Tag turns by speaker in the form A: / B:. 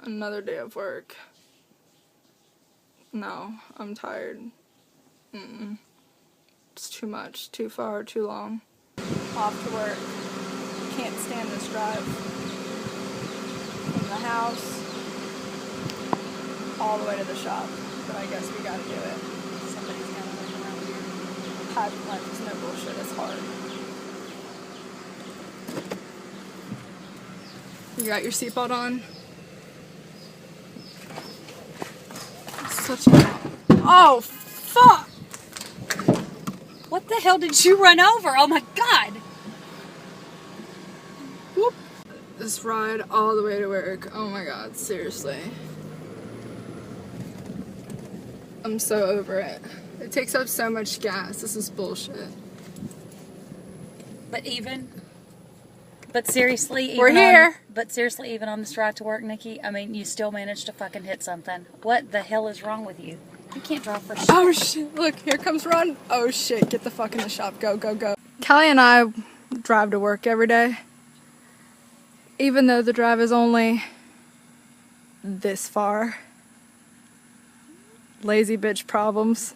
A: Another day of work. No, I'm tired. It's too much, too far, too long. Off to work. Can't stand this drive. From the house all the way to the shop. But I guess we gotta do it. Somebody's gotta work around here. Pageant life is no bullshit, it's hard. You got your seatbelt on? Such a... Oh, fuck!
B: What the hell did you run over? Oh my god!
A: Whoop. This ride all the way to work. Oh my god, seriously. I'm so over it. It takes up so much gas. This is bullshit.
B: But seriously,
A: We're here.
B: But seriously, even on this ride to work, Nikki, I mean, you still managed to fucking hit something. What the hell is wrong with you? You can't drive for shit.
A: Oh shit, look, here comes Ron. Oh shit, get the fuck in the shop. Go, go, go. Callie and I drive to work every day. Even though the drive is only this far. Lazy bitch problems.